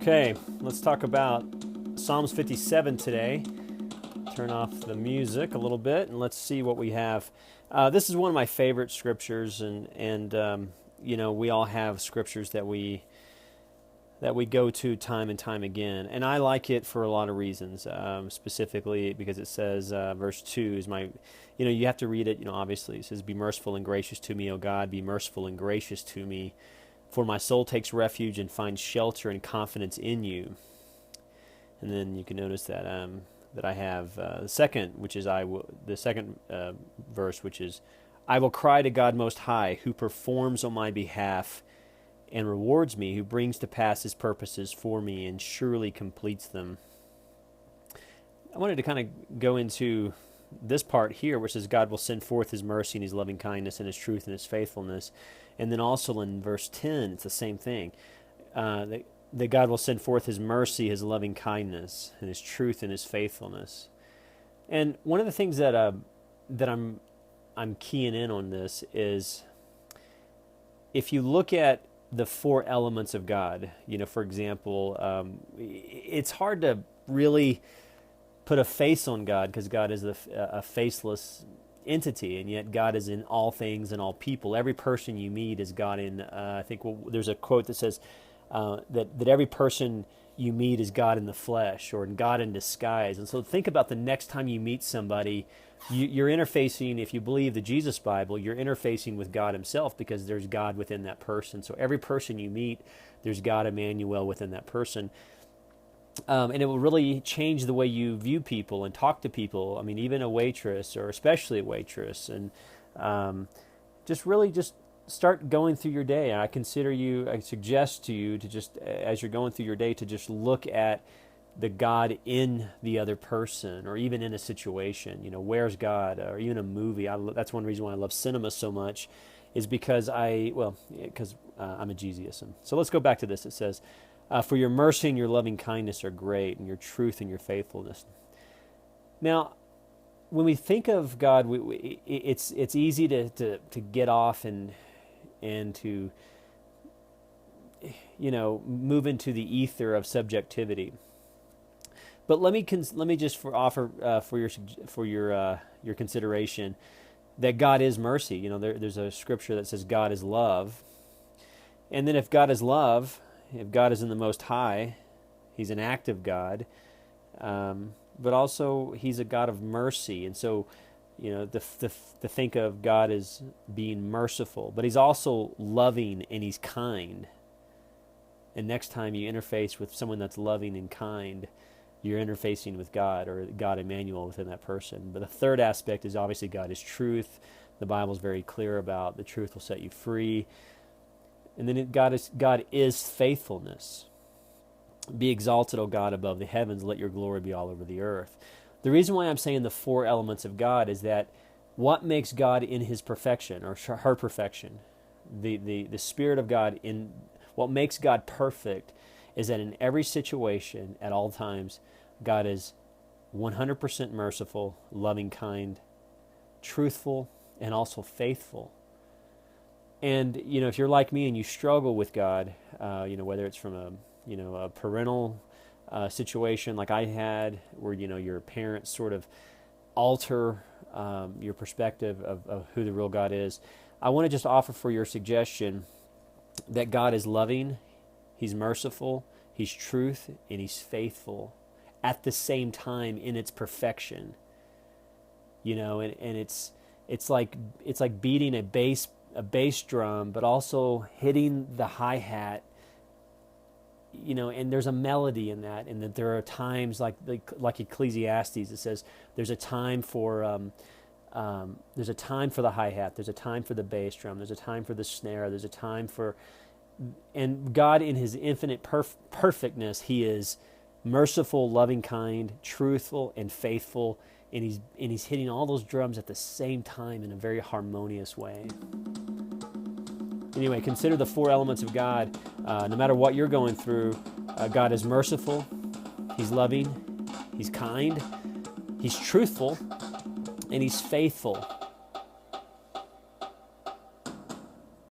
Okay, let's talk about Psalms 57 today. Turn off the music a little bit and let's see what we have. This is one of my favorite scriptures, and we all have scriptures that we go to time and time again, and I like it for a lot of reasons. Specifically because it says, verse 2 is my, you have to read it. Obviously it says, "Be merciful and gracious to me, O God. Be merciful and gracious to me. For my soul takes refuge and finds shelter and confidence in you." And then you can notice that that I have the second, which is the second verse, which is, "I will cry to God Most High, who performs on my behalf and rewards me, who brings to pass his purposes for me and surely completes them." I wanted to kind of go into this part here, which says God will send forth his mercy and his loving kindness and his truth and his faithfulness. And then also in verse 10, it's the same thing. That God will send forth his mercy, his loving kindness, and his truth and his faithfulness. And one of the things that I'm keying in on this is, if you look at the four elements of God, for example, it's hard to really put a face on God because God is a faceless entity, and yet God is in all things and all people. Every person you meet is God in. I think there's a quote that says that every person you meet is God in the flesh or God in disguise. And so think about the next time you meet somebody, you're interfacing. If you believe the Jesus Bible, you're interfacing with God himself because there's God within that person. So every person you meet, there's God Emmanuel within that person. And it will really change the way you view people and talk to people. I mean, even a waitress, or especially a waitress. And just start going through your day. I suggest to you to just, as you're going through your day, to just look at the God in the other person, or even in a situation. Where's God? Or even a movie. That's one reason why I love cinema so much, is because I'm a Jesusan. So let's go back to this. It says, "For your mercy and your loving kindness are great, and your truth and your faithfulness." Now, when we think of God, it's easy to get off and to move into the ether of subjectivity. But let me just offer for your consideration that God is mercy. There's a scripture that says God is love, and then if God is love, if God is in the Most High, he's an active God, but also he's a God of mercy. And so, to think of God as being merciful, but he's also loving and he's kind. And next time you interface with someone that's loving and kind, you're interfacing with God, or God Emmanuel within that person. But the third aspect is obviously God is truth. The Bible is very clear about the truth will set you free. And then God is faithfulness. "Be exalted, O God, above the heavens. Let your glory be all over the earth." The reason why I'm saying the four elements of God is that what makes God in his perfection, or her perfection, the Spirit of God, in what makes God perfect, is that in every situation, at all times, God is 100% merciful, loving, kind, truthful, and also faithful. And, if you're like me and you struggle with God, whether it's from a parental situation like I had, where, your parents sort of alter your perspective of who the real God is, I want to just offer for your suggestion that God is loving, he's merciful, he's truth, and he's faithful at the same time in its perfection. And it's like beating a bass drum, but also hitting the hi-hat, and there's a melody in that, and that there are times like Ecclesiastes, it says there's a time for the hi-hat, there's a time for the bass drum, there's a time for the snare, there's a time for, and God in his infinite perfectness, he is merciful, loving, kind, truthful, and faithful, and he's hitting all those drums at the same time in a very harmonious way. Anyway, consider the four elements of God. No matter what you're going through, God is merciful, he's loving, he's kind, he's truthful, and he's faithful.